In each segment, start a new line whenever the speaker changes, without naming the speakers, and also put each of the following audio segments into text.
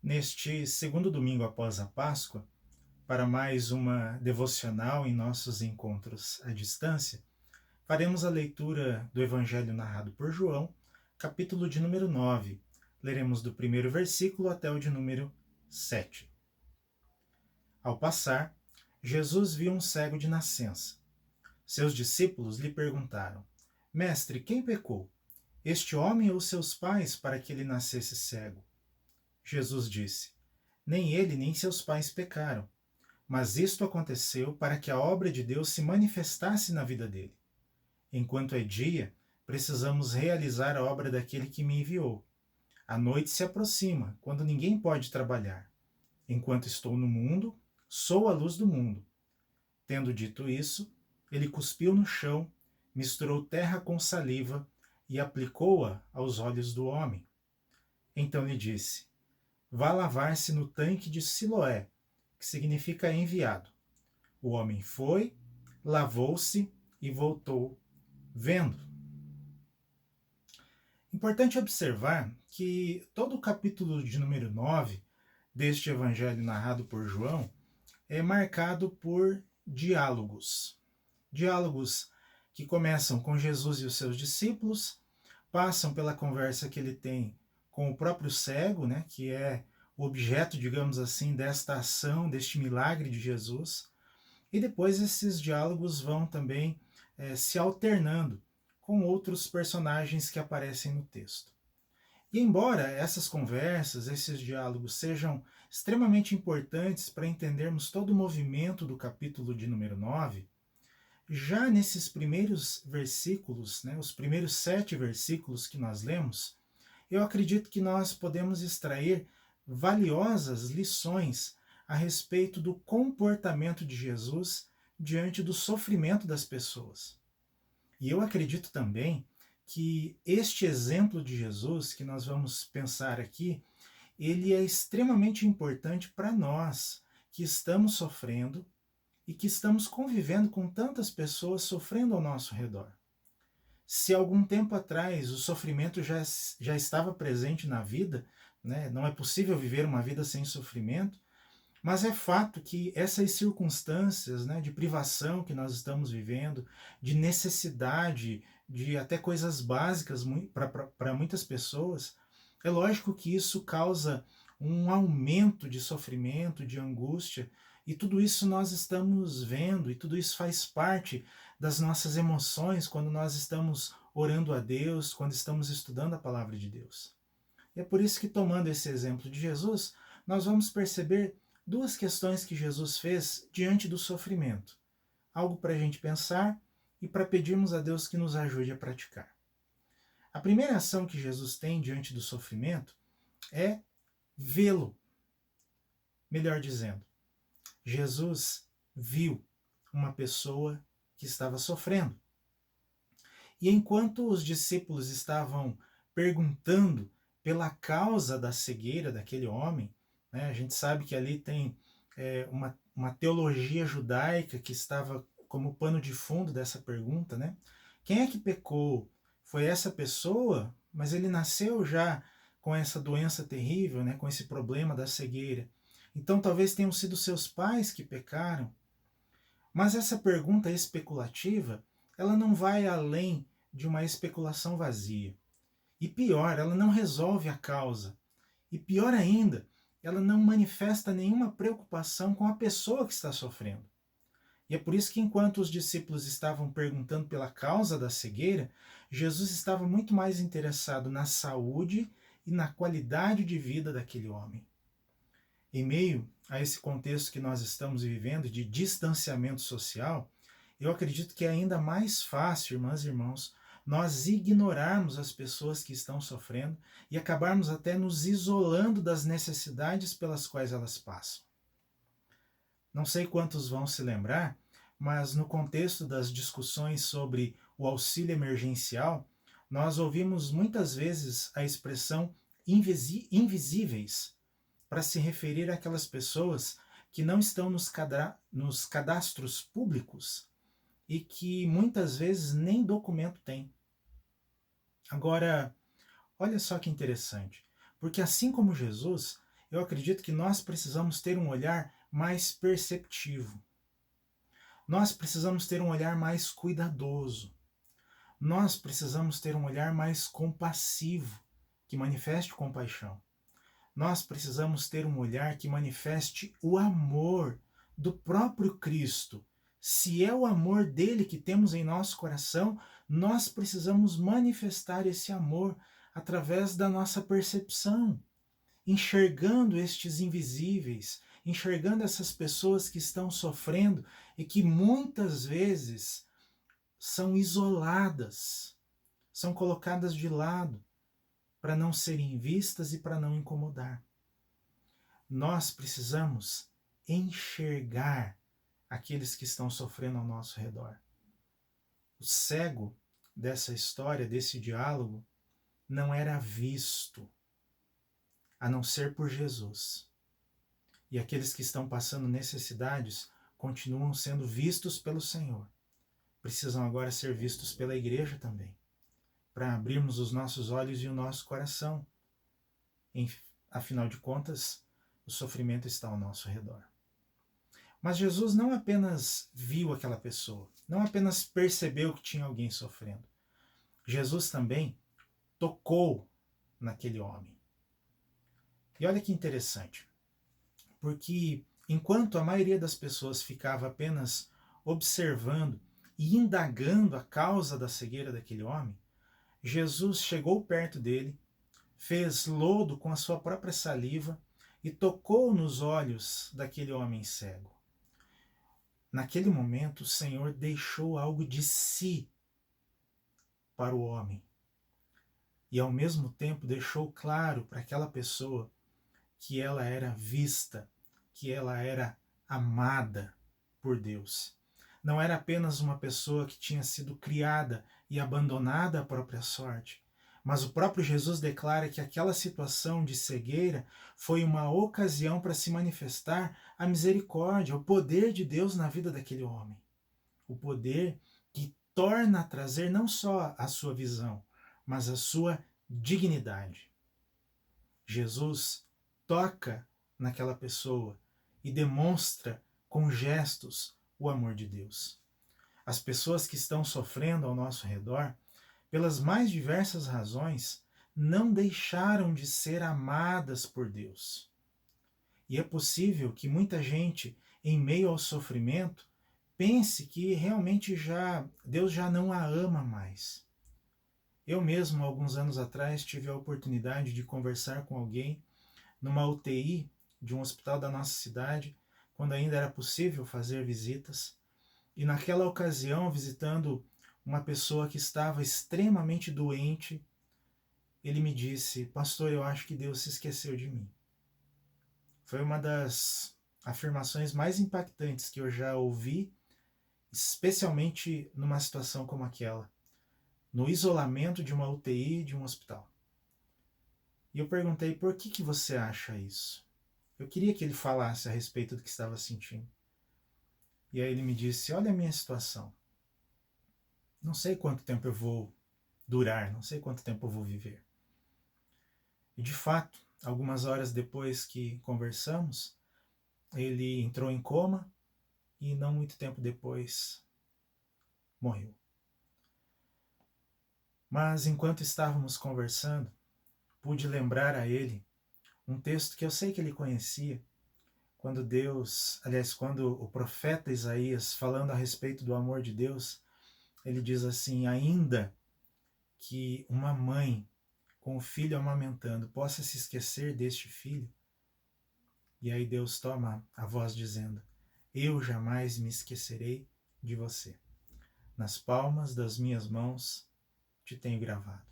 Neste segundo domingo após a Páscoa, para mais uma devocional em nossos encontros à distância, faremos a leitura do Evangelho narrado por João, capítulo de número 9. Leremos do primeiro versículo até o de número 7. Ao passar, Jesus viu um cego de nascença. Seus discípulos lhe perguntaram: Mestre, quem pecou, este homem ou seus pais, para que ele nascesse cego? Jesus disse: Nem ele nem seus pais pecaram, mas isto aconteceu para que a obra de Deus se manifestasse na vida dele. Enquanto é dia, precisamos realizar a obra daquele que me enviou. A noite se aproxima, quando ninguém pode trabalhar. Enquanto estou no mundo, sou a luz do mundo. Tendo dito isso, ele cuspiu no chão, misturou terra com saliva e aplicou-a aos olhos do homem. Então lhe disse: Vá lavar-se no tanque de Siloé, que significa enviado. O homem foi, lavou-se e voltou vendo. Importante observar que todo o capítulo de número 9 deste evangelho narrado por João é marcado por diálogos. Diálogos que começam com Jesus e os seus discípulos, passam pela conversa que ele tem com o próprio cego, né, que é o objeto, digamos assim, desta ação, deste milagre de Jesus, e depois esses diálogos vão também se alternando com outros personagens que aparecem no texto. E embora essas conversas, esses diálogos sejam extremamente importantes para entendermos todo o movimento do capítulo de número 9, já nesses primeiros versículos, né, os primeiros 7 versículos que nós lemos, eu acredito que nós podemos extrair valiosas lições a respeito do comportamento de Jesus diante do sofrimento das pessoas. E eu acredito também que este exemplo de Jesus, que nós vamos pensar aqui, ele é extremamente importante para nós que estamos sofrendo e que estamos convivendo com tantas pessoas sofrendo ao nosso redor. Se algum tempo atrás o sofrimento já estava presente na vida, né, não é possível viver uma vida sem sofrimento, mas é fato que essas circunstâncias, né, de privação que nós estamos vivendo, de necessidade, de até coisas básicas para muitas pessoas, é lógico que isso causa um aumento de sofrimento, de angústia, e tudo isso nós estamos vendo, e tudo isso faz parte das nossas emoções quando nós estamos orando a Deus, quando estamos estudando a palavra de Deus. E é por isso que, tomando esse exemplo de Jesus, nós vamos perceber duas questões que Jesus fez diante do sofrimento. Algo para a gente pensar e para pedirmos a Deus que nos ajude a praticar. A primeira ação que Jesus tem diante do sofrimento é vê-lo. Melhor dizendo, Jesus viu uma pessoa que estava sofrendo. E enquanto os discípulos estavam perguntando pela causa da cegueira daquele homem, né, a gente sabe que ali tem uma teologia judaica que estava como pano de fundo dessa pergunta, né? Quem é que pecou? Foi essa pessoa? Mas ele nasceu já com essa doença terrível, né, com esse problema da cegueira. Então talvez tenham sido seus pais que pecaram. Mas essa pergunta especulativa, ela não vai além de uma especulação vazia. E pior, ela não resolve a causa. E pior ainda, ela não manifesta nenhuma preocupação com a pessoa que está sofrendo. E é por isso que, enquanto os discípulos estavam perguntando pela causa da cegueira, Jesus estava muito mais interessado na saúde e na qualidade de vida daquele homem. Em meio a esse contexto que nós estamos vivendo de distanciamento social, eu acredito que é ainda mais fácil, irmãs e irmãos, nós ignorarmos as pessoas que estão sofrendo e acabarmos até nos isolando das necessidades pelas quais elas passam. Não sei quantos vão se lembrar, mas no contexto das discussões sobre o auxílio emergencial, nós ouvimos muitas vezes a expressão invisíveis para se referir àquelas pessoas que não estão nos cadastros públicos e que muitas vezes nem documento têm. Agora, olha só que interessante, porque assim como Jesus, Eu acredito que nós precisamos ter um olhar mais perceptivo. Nós precisamos ter um olhar mais cuidadoso. Nós precisamos ter um olhar mais compassivo, que manifeste compaixão. Nós precisamos ter um olhar que manifeste o amor do próprio Cristo. Se é o amor dele que temos em nosso coração, nós precisamos manifestar esse amor através da nossa percepção, enxergando estes invisíveis, enxergando essas pessoas que estão sofrendo e que muitas vezes são isoladas, são colocadas de lado para não serem vistas e para não incomodar. Nós precisamos enxergar aqueles que estão sofrendo ao nosso redor. O cego dessa história, desse diálogo, não era visto, a não ser por Jesus. E aqueles que estão passando necessidades continuam sendo vistos pelo Senhor. Precisam agora ser vistos pela igreja também, para abrirmos os nossos olhos e o nosso coração. Afinal de contas, o sofrimento está ao nosso redor. Mas Jesus não apenas viu aquela pessoa, não apenas percebeu que tinha alguém sofrendo. Jesus também tocou naquele homem. E olha que interessante, porque enquanto a maioria das pessoas ficava apenas observando e indagando a causa da cegueira daquele homem, Jesus chegou perto dele, fez lodo com a sua própria saliva e tocou nos olhos daquele homem cego. Naquele momento, o Senhor deixou algo de si para o homem. E ao mesmo tempo deixou claro para aquela pessoa que ela era vista, que ela era amada por Deus. Não era apenas uma pessoa que tinha sido criada e abandonada à própria sorte, mas o próprio Jesus declara que aquela situação de cegueira foi uma ocasião para se manifestar a misericórdia, o poder de Deus na vida daquele homem. O poder que torna a trazer não só a sua visão, mas a sua dignidade. Jesus toca naquela pessoa e demonstra com gestos o amor de Deus. As pessoas que estão sofrendo ao nosso redor, pelas mais diversas razões, não deixaram de ser amadas por Deus. E é possível que muita gente, em meio ao sofrimento, pense que realmente Deus já não a ama mais. Eu mesmo, alguns anos atrás, tive a oportunidade de conversar com alguém numa UTI de um hospital da nossa cidade, quando ainda era possível fazer visitas. E naquela ocasião, visitando uma pessoa que estava extremamente doente, ele me disse: pastor, eu acho que Deus se esqueceu de mim. Foi uma das afirmações mais impactantes que eu já ouvi, especialmente numa situação como aquela, no isolamento de uma UTI de um hospital. E eu perguntei: por que você acha isso? Eu queria que ele falasse a respeito do que estava sentindo. E aí ele me disse: olha a minha situação. Não sei quanto tempo eu vou durar, não sei quanto tempo eu vou viver. E de fato, algumas horas depois que conversamos, ele entrou em coma e não muito tempo depois morreu. Mas enquanto estávamos conversando, pude lembrar a ele um texto que eu sei que ele conhecia, quando quando o profeta Isaías, falando a respeito do amor de Deus, ele diz assim: ainda que uma mãe com o filho amamentando possa se esquecer deste filho, e aí Deus toma a voz dizendo: eu jamais me esquecerei de você. Nas palmas das minhas mãos te tenho gravado.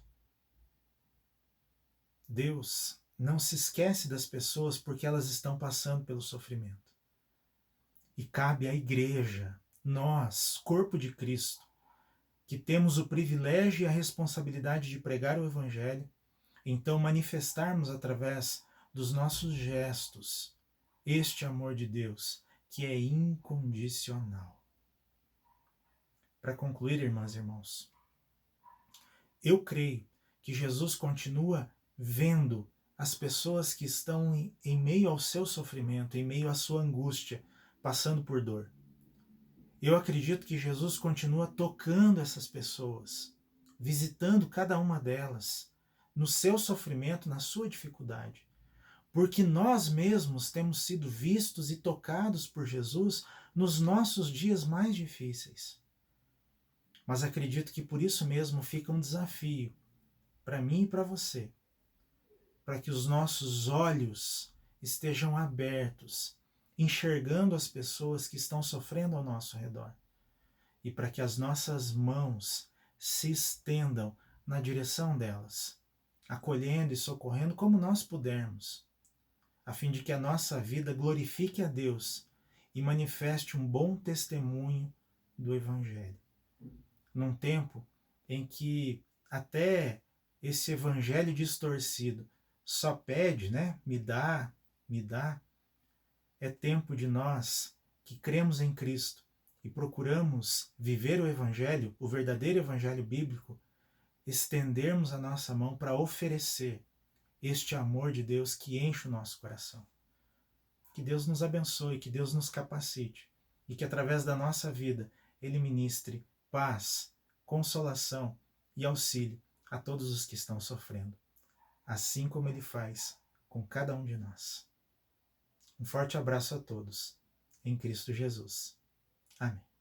Deus não se esquece das pessoas porque elas estão passando pelo sofrimento. E cabe à igreja, nós, corpo de Cristo, que temos o privilégio e a responsabilidade de pregar o Evangelho, então manifestarmos através dos nossos gestos este amor de Deus, que é incondicional. Para concluir, irmãs e irmãos, eu creio que Jesus continua vendo as pessoas que estão em meio ao seu sofrimento, em meio à sua angústia, passando por dor. Eu acredito que Jesus continua tocando essas pessoas, visitando cada uma delas, no seu sofrimento, na sua dificuldade. Porque nós mesmos temos sido vistos e tocados por Jesus nos nossos dias mais difíceis. Mas acredito que por isso mesmo fica um desafio para mim e para você, para que os nossos olhos estejam abertos, enxergando as pessoas que estão sofrendo ao nosso redor, e para que as nossas mãos se estendam na direção delas, acolhendo e socorrendo como nós pudermos, a fim de que a nossa vida glorifique a Deus e manifeste um bom testemunho do Evangelho. Num tempo em que até esse evangelho distorcido só pede, né? Me dá, me dá. É tempo de nós que cremos em Cristo e procuramos viver o evangelho, o verdadeiro evangelho bíblico, estendermos a nossa mão para oferecer este amor de Deus que enche o nosso coração. Que Deus nos abençoe, que Deus nos capacite e que através da nossa vida Ele ministre paz, consolação e auxílio a todos os que estão sofrendo, assim como Ele faz com cada um de nós. Um forte abraço a todos, em Cristo Jesus. Amém.